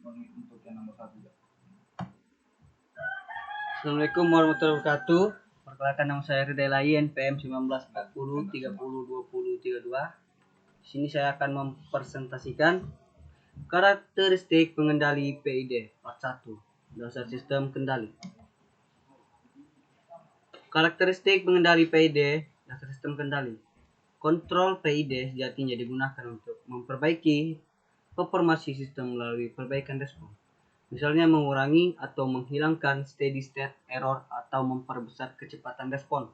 untuk yang nomor 1 ya. Assalamualaikum warahmatullahi wabarakatuh. Perkenalkan, nama saya Ridai NPM 1940 30 20 32. Di sini saya akan mempresentasikan karakteristik pengendali PID part 1, dasar sistem kendali. Karakteristik pengendali PID, dasar sistem kendali. Kontrol PID sejatinya digunakan untuk memperbaiki performasi sistem melalui perbaikan respon. Misalnya mengurangi atau menghilangkan steady state error atau memperbesar kecepatan respon.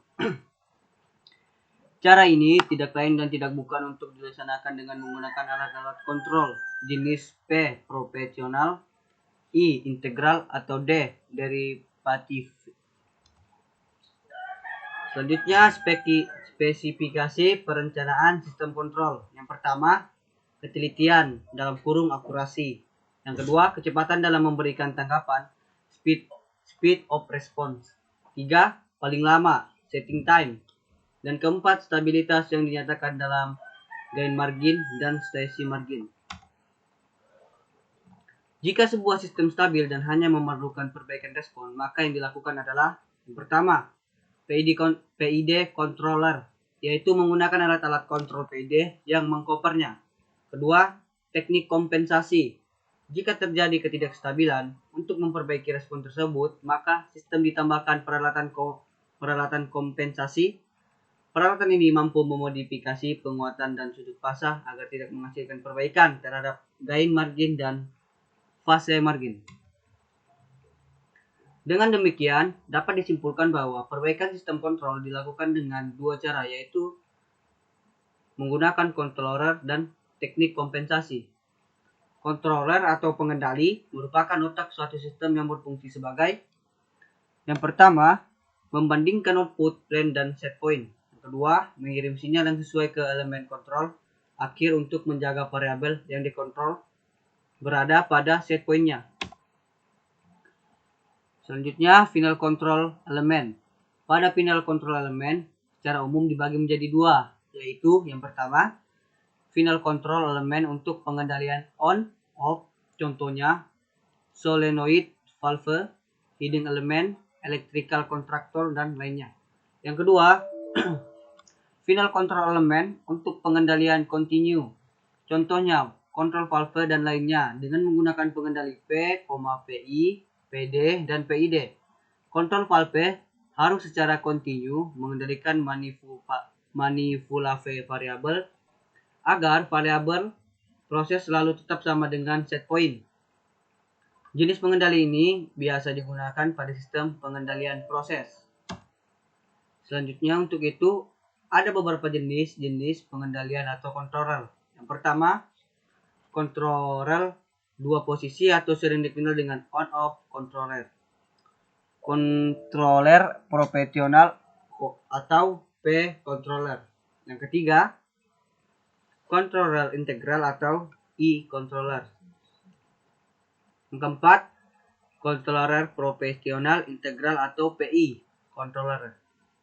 Cara ini tidak lain dan tidak bukan untuk dilaksanakan dengan menggunakan alat-alat kontrol jenis P proporsional, I integral, atau D derivatif. Selanjutnya, spesifikasi perencanaan sistem kontrol. Yang pertama, ketelitian dalam kurung akurasi. Yang kedua, kecepatan dalam memberikan tanggapan, speed of response. 3, paling lama, setting time. Dan keempat, stabilitas yang dinyatakan dalam gain margin dan stacey margin. Jika sebuah sistem stabil dan hanya memerlukan perbaikan respon, maka yang dilakukan adalah yang pertama, PID controller, yaitu menggunakan alat-alat kontrol PID yang mengcovernya. Kedua, teknik kompensasi. Jika terjadi ketidakstabilan, untuk memperbaiki respon tersebut, maka sistem ditambahkan peralatan kompensasi. Peralatan ini mampu memodifikasi penguatan dan sudut pasang agar tidak menghasilkan perbaikan terhadap gain margin dan fase margin. Dengan demikian, dapat disimpulkan bahwa perbaikan sistem kontrol dilakukan dengan dua cara, yaitu menggunakan controller dan teknik kompensasi. Controller atau pengendali merupakan otak suatu sistem yang berfungsi sebagai yang pertama, membandingkan output, range, dan set point. Yang kedua, mengirim sinyal yang sesuai ke elemen kontrol akhir untuk menjaga variabel yang dikontrol berada pada set point-nya. Selanjutnya, final control element. Pada final control element, secara umum dibagi menjadi dua, yaitu yang pertama, final control element untuk pengendalian on-off, contohnya solenoid valve, heating element, electrical contractor, dan lainnya. Yang kedua, final control element untuk pengendalian continue, contohnya control valve dan lainnya, dengan menggunakan pengendali P, PI, PD, dan PID. Kontrol valve harus secara kontinu mengendalikan manipulasi variabel agar variabel proses selalu tetap sama dengan set point. Jenis pengendali ini biasa digunakan pada sistem pengendalian proses. Selanjutnya, untuk itu ada beberapa jenis pengendalian atau controller. Yang pertama, controller dua posisi atau sering dikenal dengan on-off controller. Controller proporsional atau P controller. Yang ketiga, controller integral atau I controller. Yang keempat, controller proporsional integral atau PI controller.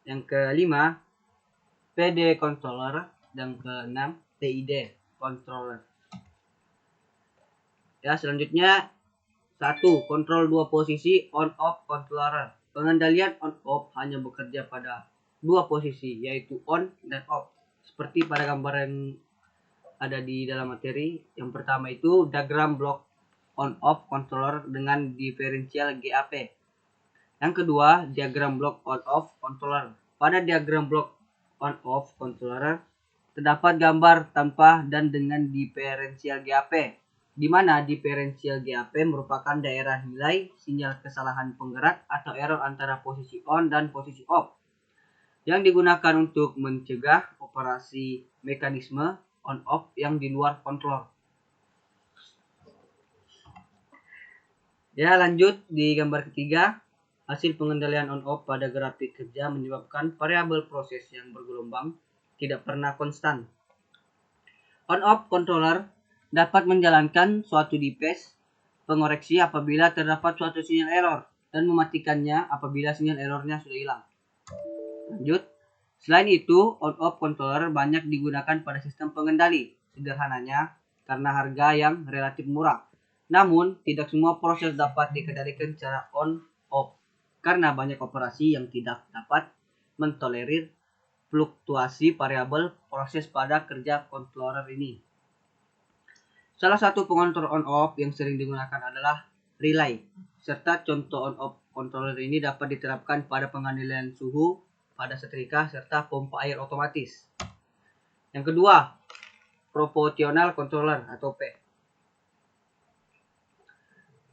Yang kelima, PD controller. Dan keenam, PID controller. Ya, selanjutnya 1. Kontrol dua posisi on-off controller. Pengendalian on-off hanya bekerja pada dua posisi, yaitu on dan off. Seperti pada gambar yang ada di dalam materi. Yang pertama itu diagram blok on-off controller dengan diferensial GAP. Yang kedua, diagram blok on-off controller. Pada diagram blok on-off controller terdapat gambar tanpa dan dengan diferensial GAP, di mana diferensial GAP merupakan daerah nilai sinyal kesalahan penggerak atau error antara posisi on dan posisi off, yang digunakan untuk mencegah operasi mekanisme on-off yang di luar kontrol. Ya, lanjut di gambar ketiga. Hasil pengendalian on-off pada grafik kerja menyebabkan variabel proses yang bergelombang tidak pernah konstan. On-off controller dapat menjalankan suatu device pengoreksi apabila terdapat suatu sinyal error dan mematikannya apabila sinyal errornya sudah hilang. Lanjut. Selain itu, on-off controller banyak digunakan pada sistem pengendali. Sederhananya, karena harga yang relatif murah. Namun, tidak semua proses dapat dikendalikan secara on-off, karena banyak operasi yang tidak dapat mentolerir fluktuasi variabel proses pada kerja controller ini. Salah satu pengontrol on-off yang sering digunakan adalah relay, serta contoh on-off controller ini dapat diterapkan pada pengendalian suhu pada setrika serta pompa air otomatis. Yang kedua, proportional controller atau P.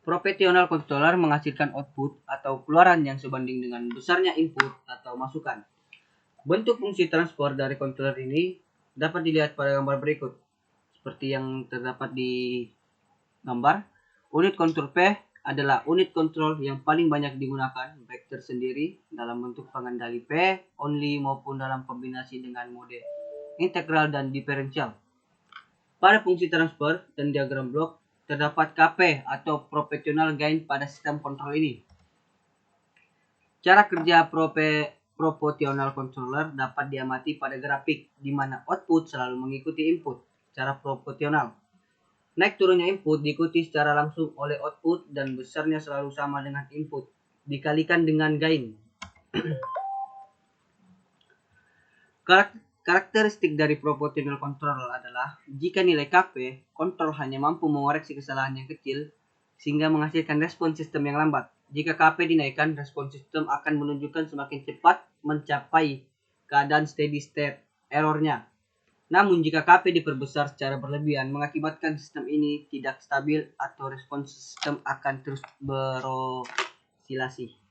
Proportional controller menghasilkan output atau keluaran yang sebanding dengan besarnya input atau masukan. Bentuk fungsi transfer dari controller ini dapat dilihat pada gambar berikut. Seperti yang terdapat di gambar, unit kontrol P adalah unit kontrol yang paling banyak digunakan baik tersendiri dalam bentuk pengendali P only maupun dalam kombinasi dengan mode integral dan diferensial. Pada fungsi transfer dan diagram blok terdapat KP atau proportional gain pada sistem kontrol ini. Cara kerja proportional controller dapat diamati pada grafik di mana output selalu mengikuti input secara proporsional. Naik turunnya input diikuti secara langsung oleh output dan besarnya selalu sama dengan input dikalikan dengan gain. Karakteristik dari proportional controller adalah jika nilai KP, kontrol hanya mampu mengoreksi kesalahan yang kecil sehingga menghasilkan respon sistem yang lambat. Jika KP dinaikkan, respon sistem akan menunjukkan semakin cepat mencapai keadaan steady state errornya. Namun jika KP diperbesar secara berlebihan mengakibatkan sistem ini tidak stabil atau respon sistem akan terus berosilasi.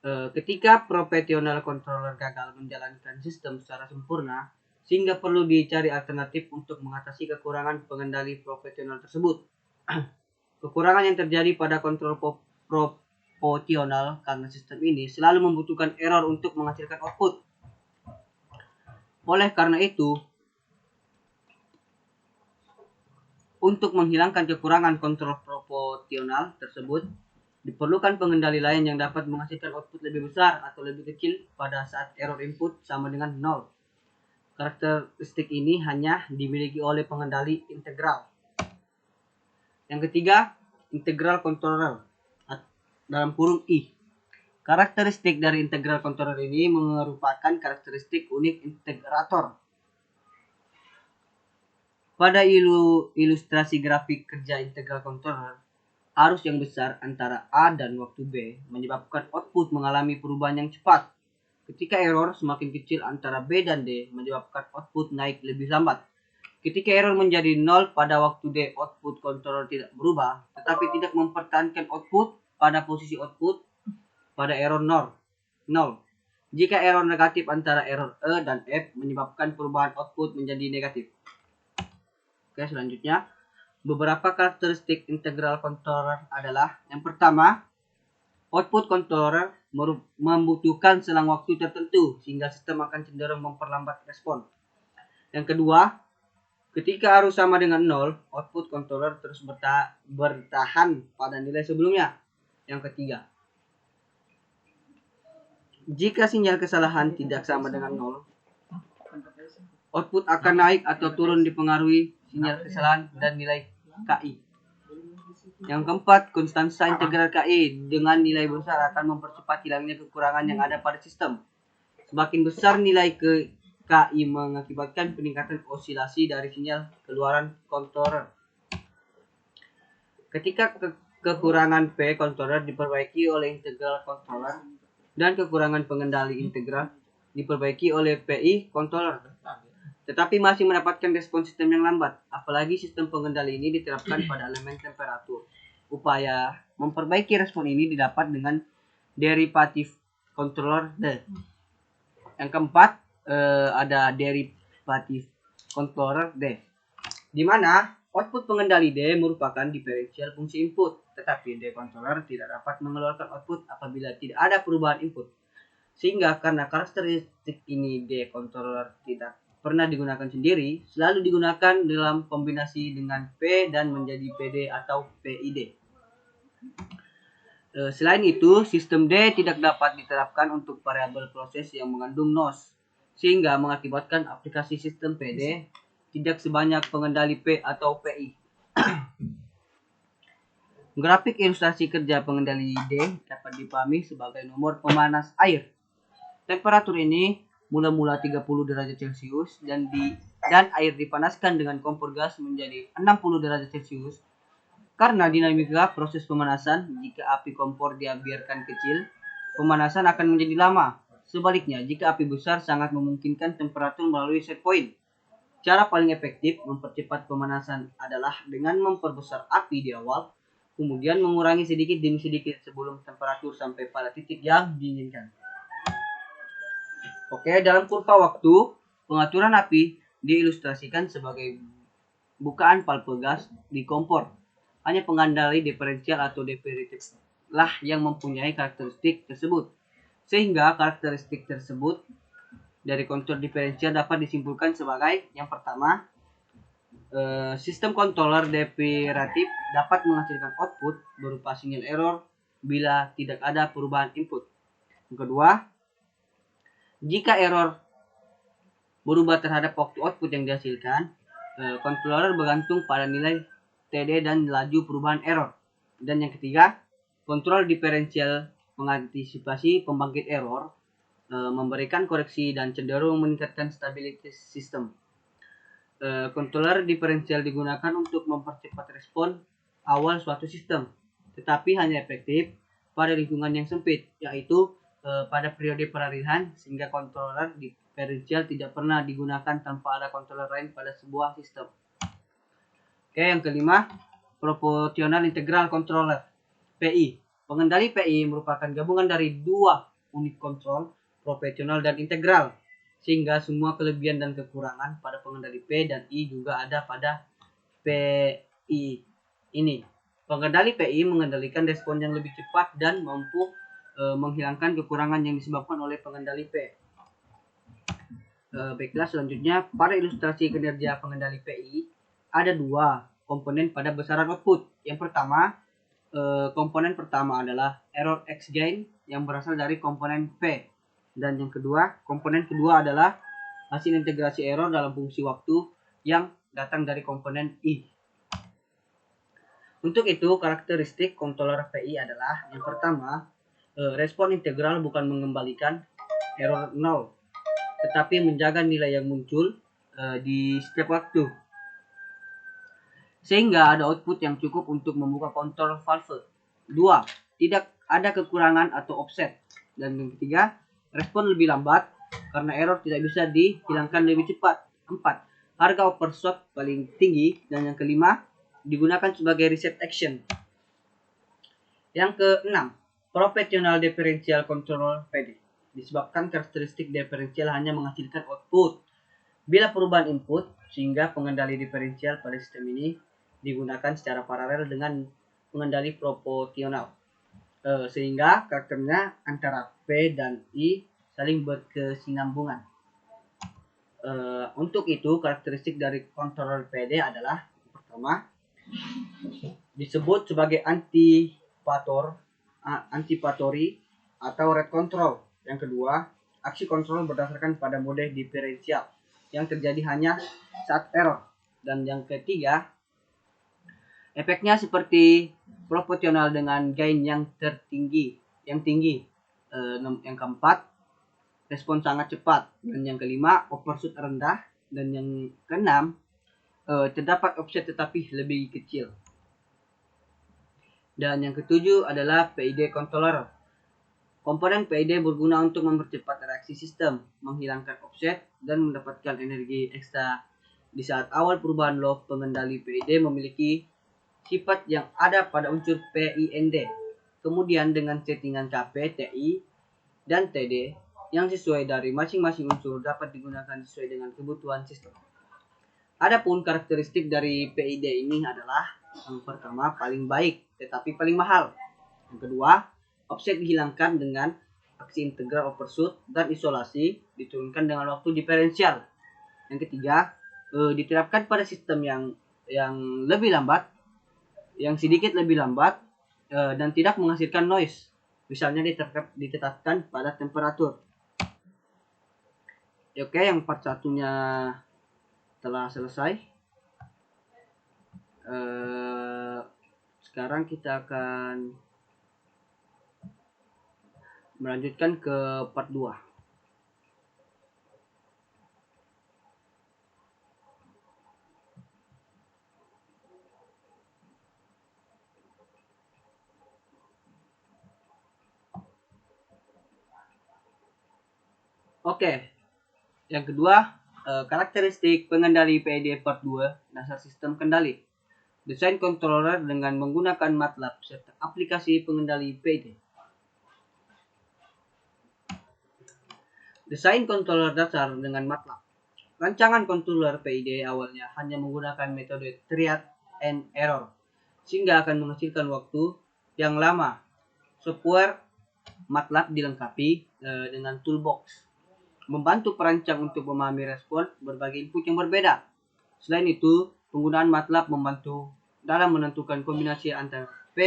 Ketika proportional controller gagal menjalankan sistem secara sempurna, sehingga perlu dicari alternatif untuk mengatasi kekurangan pengendali proporsional tersebut. Kekurangan yang terjadi pada kontrol proporsional karena sistem ini selalu membutuhkan error untuk menghasilkan output. Oleh karena itu, untuk menghilangkan kekurangan kontrol proporsional tersebut, diperlukan pengendali lain yang dapat menghasilkan output lebih besar atau lebih kecil pada saat error input sama dengan 0. Karakteristik ini hanya dimiliki oleh pengendali integral. Yang ketiga, integral controller dalam kurung I. Karakteristik dari integral controller ini merupakan karakteristik unik integrator. Pada ilustrasi grafik kerja integral controller, arus yang besar antara A dan waktu B menyebabkan output mengalami perubahan yang cepat. Ketika error semakin kecil antara B dan D menyebabkan output naik lebih lambat. Ketika error menjadi 0 pada waktu D, output controller tidak berubah, tetapi tidak mempertahankan output pada posisi output pada error 0. Jika error negatif antara error E dan F menyebabkan perubahan output menjadi negatif. Oke, selanjutnya. Beberapa karakteristik integral controller adalah yang pertama, output controller membutuhkan selang waktu tertentu sehingga sistem akan cenderung memperlambat respon. Yang kedua, ketika arus sama dengan 0, output controller terus bertahan pada nilai sebelumnya. Yang ketiga, jika sinyal kesalahan tidak sama dengan 0, output akan naik atau turun dipengaruhi sinyal kesalahan dan nilai KI. Yang keempat, konstansa integral KI dengan nilai besar akan mempercepat hilangnya kekurangan yang ada pada sistem. Semakin besar nilai KI mengakibatkan peningkatan osilasi dari sinyal keluaran controller. Ketika kekurangan P controller diperbaiki oleh integral controller dan kekurangan pengendali integral diperbaiki oleh PI controller, tetapi masih mendapatkan respon sistem yang lambat, apalagi sistem pengendali ini diterapkan pada elemen temperatur. Upaya memperbaiki respon ini didapat dengan derivatif controller D. Yang keempat, ada derivatif controller D, di mana output pengendali D merupakan diferensial fungsi input, tetapi D controller tidak dapat mengeluarkan output apabila tidak ada perubahan input. Sehingga karena karakteristik ini D controller tidak pernah digunakan sendiri, selalu digunakan dalam kombinasi dengan P dan menjadi PD atau PID. Selain itu, sistem D tidak dapat diterapkan untuk variabel proses yang mengandung NOS, sehingga mengakibatkan aplikasi sistem PD tidak sebanyak pengendali P atau PI. Grafik ilustrasi kerja pengendali D dapat dipahami sebagai nomor pemanas air. Temperatur ini mula-mula 30 derajat Celcius dan air dipanaskan dengan kompor gas menjadi 60 derajat Celcius. Karena dinamika proses pemanasan, jika api kompor dibiarkan kecil, pemanasan akan menjadi lama. Sebaliknya, jika api besar sangat memungkinkan temperatur melalui set point. Cara paling efektif mempercepat pemanasan adalah dengan memperbesar api di awal, kemudian mengurangi sedikit demi sedikit sebelum temperatur sampai pada titik yang diinginkan. Oke, dalam kurva waktu, pengaturan api diilustrasikan sebagai bukaan valve gas di kompor. Hanya pengendali diferensial atau derivatif lah yang mempunyai karakteristik tersebut. Sehingga karakteristik tersebut dari kontrol diferensial dapat disimpulkan sebagai yang pertama, sistem controller derivatif dapat menghasilkan output berupa sinyal error bila tidak ada perubahan input. Yang kedua, jika error berubah terhadap waktu output yang dihasilkan, controller bergantung pada nilai TD dan laju perubahan error. Dan yang ketiga, kontrol diferensial mengantisipasi pembangkit error, memberikan koreksi dan cenderung meningkatkan stabilitas sistem. Controller diferensial digunakan untuk mempercepat respon awal suatu sistem, tetapi hanya efektif pada lingkungan yang sempit, yaitu pada periode peralihan, sehingga controller diferensial tidak pernah digunakan tanpa ada controller lain pada sebuah sistem. Oke, yang kelima, proportional integral controller PI. Pengendali PI merupakan gabungan dari dua unit kontrol, proporsional dan integral, sehingga semua kelebihan dan kekurangan pada pengendali P dan I juga ada pada PI ini. Pengendali PI mengendalikan respon yang lebih cepat dan mampu menghilangkan kekurangan yang disebabkan oleh pengendali P. Baiklah, selanjutnya pada ilustrasi kinerja pengendali PI ada dua komponen pada besaran output. Yang pertama, komponen pertama adalah error X gain yang berasal dari komponen P. Dan yang kedua, komponen kedua adalah hasil integrasi error dalam fungsi waktu yang datang dari komponen I. Untuk itu, karakteristik controller PI adalah yang pertama, respon integral bukan mengembalikan error 0, tetapi menjaga nilai yang muncul di setiap waktu, sehingga ada output yang cukup untuk membuka kontrol valve. 2. Tidak ada kekurangan atau offset. Dan yang ketiga, respon lebih lambat karena error tidak bisa dihilangkan lebih cepat. 4. Harga overshot paling tinggi. Dan yang kelima, digunakan sebagai reset action. Yang keenam, proportional differential control PD. Disebabkan karakteristik diferensial hanya menghasilkan output bila perubahan input, sehingga pengendali diferensial pada sistem ini digunakan secara paralel dengan pengendali proporsional, sehingga karakternya antara P dan I saling berkesinambungan. Untuk itu, karakteristik dari controller PD adalah pertama, disebut sebagai anticipatory atau rate control. Yang kedua, aksi kontrol berdasarkan pada mode diferensial yang terjadi hanya saat error. Dan yang ketiga, efeknya seperti proporsional dengan gain yang tinggi. Yang keempat, respon sangat cepat. Dan yang kelima, overshoot rendah. Dan yang keenam, terdapat offset tetapi lebih kecil. Dan yang ketujuh adalah PID controller. Komponen PID berguna untuk mempercepat reaksi sistem, menghilangkan offset, dan mendapatkan energi ekstra. Di saat awal perubahan load, pengendali PID memiliki sifat yang ada pada unsur PIND. Kemudian dengan settingan KP, TI, dan TD yang sesuai dari masing-masing unsur dapat digunakan sesuai dengan kebutuhan sistem. Adapun karakteristik dari PID ini adalah yang pertama, paling baik tetapi paling mahal. Yang kedua, offset dihilangkan dengan aksi integral overshoot dan isolasi diturunkan dengan waktu diferensial. Yang ketiga, diterapkan pada sistem yang lebih lambat, yang sedikit lebih lambat, dan tidak menghasilkan noise. Misalnya ditetapkan pada temperatur. Oke, yang part satunya telah selesai. Sekarang kita akan melanjutkan ke part 2. Oke, yang kedua, karakteristik pengendali PID part 2, dasar sistem kendali. Desain controller dengan menggunakan MATLAB serta aplikasi pengendali PID. Desain controller dasar dengan MATLAB. Rancangan controller PID awalnya hanya menggunakan metode trial and error, sehingga akan menghasilkan waktu yang lama. Software MATLAB dilengkapi dengan toolbox, membantu perancang untuk memahami respon berbagai input yang berbeda. Selain itu, penggunaan MATLAB membantu dalam menentukan kombinasi antara P,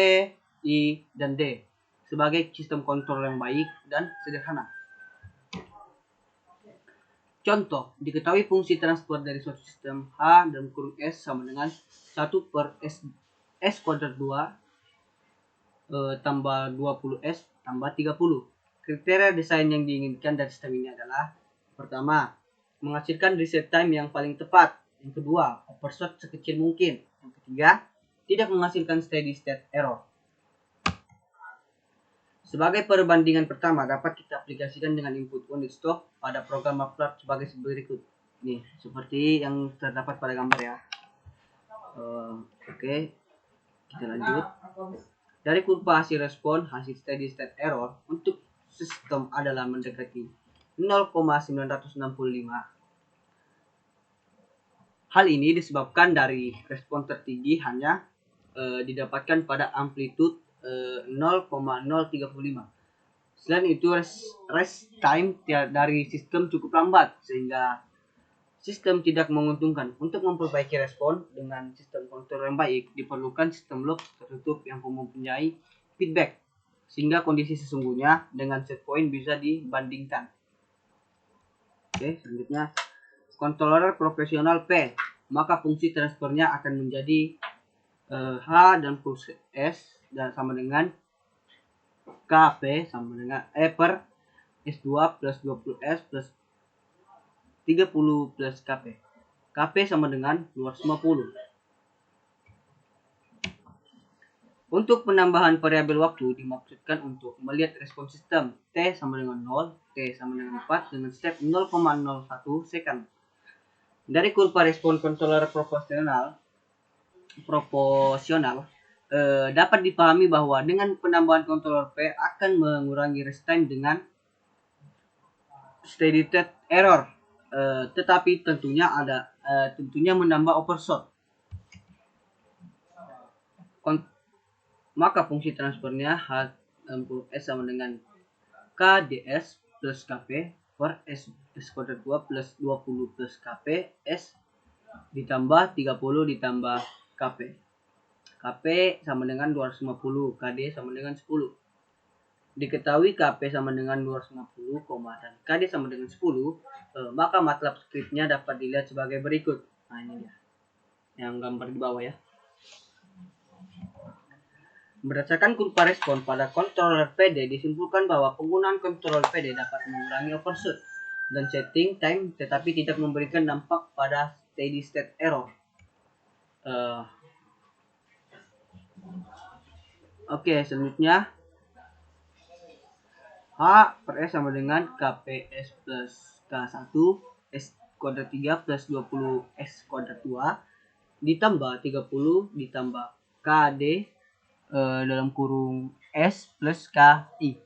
I, dan D sebagai sistem kontrol yang baik dan sederhana. Contoh, diketahui fungsi transfer dari suatu sistem H dan kurung S sama dengan 1 per S kuadrat 2 tambah 20S tambah 30. Kriteria desain yang diinginkan dari sistem ini adalah: pertama, menghasilkan reset time yang paling tepat. Yang kedua, overshoot sekecil mungkin. Yang ketiga, tidak menghasilkan steady state error. Sebagai perbandingan pertama, dapat kita aplikasikan dengan input unit stop pada program MATLAB sebagai berikut. Nih, seperti yang terdapat pada gambar ya. Oke, kita lanjut. Dari kurva hasil respon, hasil steady state error untuk sistem adalah mendekati 0,965. Hal ini disebabkan dari respon tertinggi hanya didapatkan pada amplitude 0,035. Selain itu, rest time dari sistem cukup lambat sehingga sistem tidak menguntungkan. Untuk memperbaiki respon dengan sistem kontrol yang baik, diperlukan sistem loop tertutup yang mempunyai feedback sehingga kondisi sesungguhnya dengan set point bisa dibandingkan. Oke, selanjutnya controller profesional P, maka fungsi transfernya akan menjadi H dan plus S dan sama dengan KP sama dengan per S2 plus 20S plus 30 plus KP. KP sama dengan 250. Untuk penambahan variabel waktu dimaksudkan untuk melihat respon sistem T sama dengan 0, T sama dengan 4 dengan step 0,01 second. Dari kurva respon controller proporsional dapat dipahami bahwa dengan penambahan controller P akan mengurangi rest time dengan steady state error, tetapi tentunya menambah overshoot. Maka fungsi transfernya H S sama dengan KDS plus KP per S kuadrat 2 plus 20 plus KP S ditambah 30 ditambah KP. KP sama dengan 250, KD sama dengan 10. Diketahui KP sama dengan 250, dan KD sama dengan 10, maka MATLAB scriptnya dapat dilihat sebagai berikut. Nah, ini dia yang gambar di bawah ya. Berdasarkan kurva respon pada controller PD, disimpulkan bahwa penggunaan controller PD dapat mengurangi overshoot dan setting time, tetapi tidak memberikan dampak pada steady state error. Oke, selanjutnya H per S sama dengan KPS plus K1 S kuadrat 3 plus 20 S kuadrat 2 ditambah 30 ditambah KD dalam kurung S plus KI.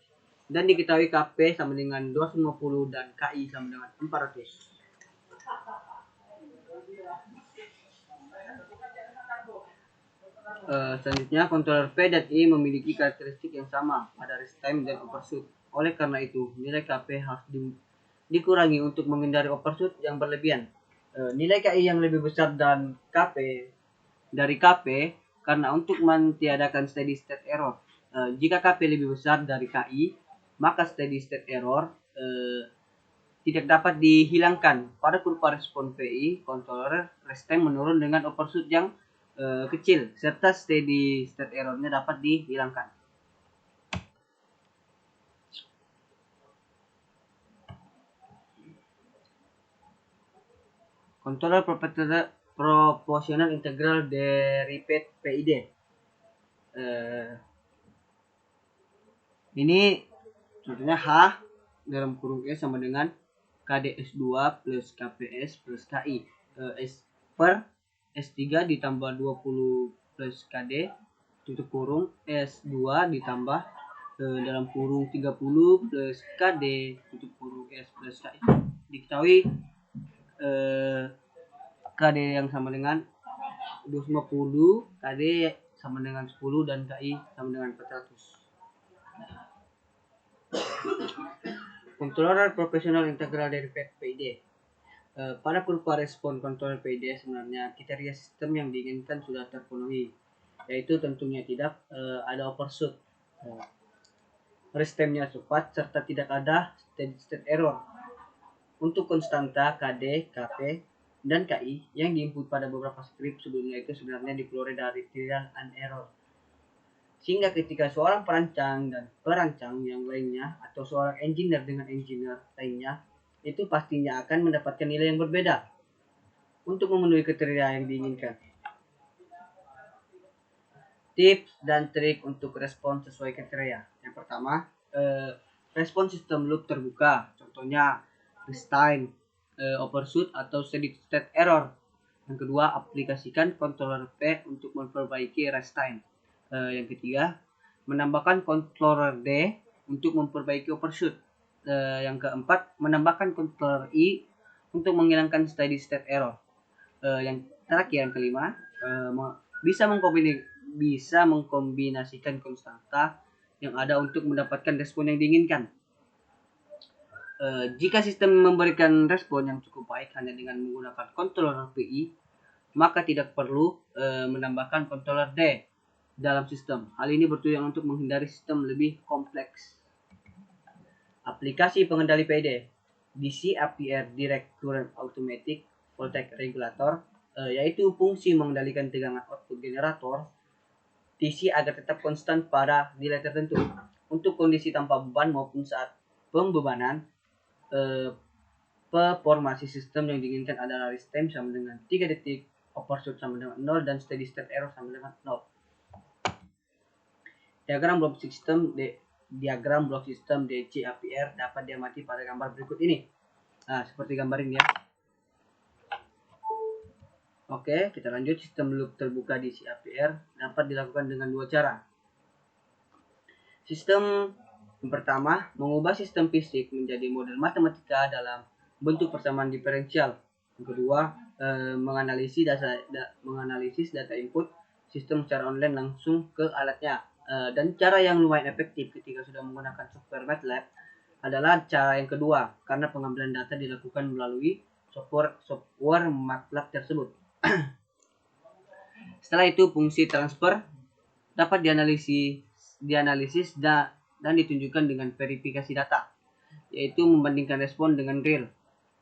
Dan diketahui KP sama dengan 250 dan KI sama dengan 400. Selanjutnya, controller P dan I memiliki karakteristik yang sama pada rest time dan overshoot. Oleh karena itu, nilai KP harus dikurangi untuk menghindari overshoot yang berlebihan. Nilai KI yang lebih besar dan dari KP karena untuk mentiadakan steady state error. Jika KP lebih besar dari KI, maka steady state error tidak dapat dihilangkan. Pada kurva respon PI, controller rest time menurun dengan overshoot yang kecil serta steady state errornya dapat dihilangkan. Controller proportional integral derivative PID. Ini contohnya H dalam kurung S sama dengan KDS2 plus KPS plus KI. S per S3 ditambah 20 plus KD tutup kurung S2 ditambah dalam kurung 30 plus KD tutup kurung S plus KI. Diketahui KD yang sama dengan 250, KD sama dengan 10 dan KI sama dengan 400. Controller proportional integral derivative PID. Pada kurva respon controller PID sebenarnya kriteria sistem yang diinginkan sudah terpenuhi, yaitu tentunya tidak ada overshoot, rest time-nya cepat, serta tidak ada steady state error. Untuk konstanta KD, KP, dan KI yang diinput pada beberapa script sebelumnya itu sebenarnya dikeluarkan dari trial and error. Sehingga ketika seorang perancang dan perancang yang lainnya atau seorang engineer dengan engineer lainnya itu pastinya akan mendapatkan nilai yang berbeda untuk memenuhi kriteria yang diinginkan. Tips dan trik untuk respon sesuai kriteria. Yang pertama, respon sistem loop terbuka. Contohnya rest time, overshoot atau steady state error. Yang kedua, aplikasikan controller P untuk memperbaiki rest time. Yang ketiga, menambahkan controller D untuk memperbaiki overshoot. Yang keempat, menambahkan controller I untuk menghilangkan steady state error. Yang terakhir, yang kelima, bisa mengkombinasikan konstanta yang ada untuk mendapatkan respon yang diinginkan. Jika sistem memberikan respon yang cukup baik hanya dengan menggunakan controller PI, maka tidak perlu menambahkan controller D dalam sistem. Hal ini bertujuan untuk menghindari sistem lebih kompleks. Aplikasi pengendali PID, DC APR Direct Current Automatic Voltage Regulator, yaitu fungsi mengendalikan tegangan output generator DC agar tetap konstan pada nilai tertentu untuk kondisi tanpa beban maupun saat pembebanan. Performasi sistem yang diinginkan adalah rest time sama dengan 3 detik, overshoot sama dengan 0, dan steady state error sama dengan 0. Diagram blok sistem DC APR dapat diamati pada gambar berikut ini. Nah, seperti gambar ini ya. Oke, kita lanjut. Sistem loop terbuka DC APR dapat dilakukan dengan dua cara. Sistem yang pertama, mengubah sistem fisik menjadi model matematika dalam bentuk persamaan diferensial. Yang kedua, menganalisis data input sistem secara online langsung ke alatnya. Dan cara yang lumayan efektif ketika sudah menggunakan software MATLAB adalah cara yang kedua, karena pengambilan data dilakukan melalui software MATLAB tersebut. Setelah itu, fungsi transfer dapat dianalisis dan ditunjukkan dengan verifikasi data, yaitu membandingkan respon dengan real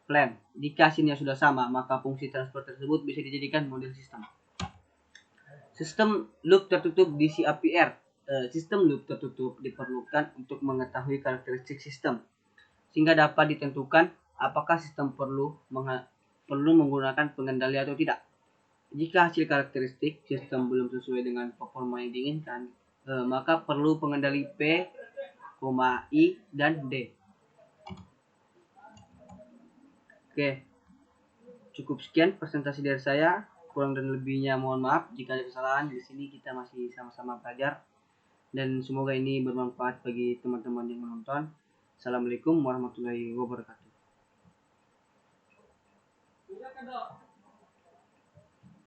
plan. Jika hasilnya sudah sama, maka fungsi transfer tersebut bisa dijadikan model sistem. Sistem loop tertutup DC APR. Sistem loop tertutup diperlukan untuk mengetahui karakteristik sistem, sehingga dapat ditentukan apakah sistem perlu menggunakan pengendali atau tidak. Jika hasil karakteristik sistem belum sesuai dengan performa yang diinginkan, maka perlu pengendali P, I, dan D. Oke, cukup sekian presentasi dari saya. Kurang dan lebihnya mohon maaf jika ada kesalahan. Di sini kita masih sama-sama belajar, dan semoga ini bermanfaat bagi teman-teman yang menonton. Assalamualaikum warahmatullahi wabarakatuh.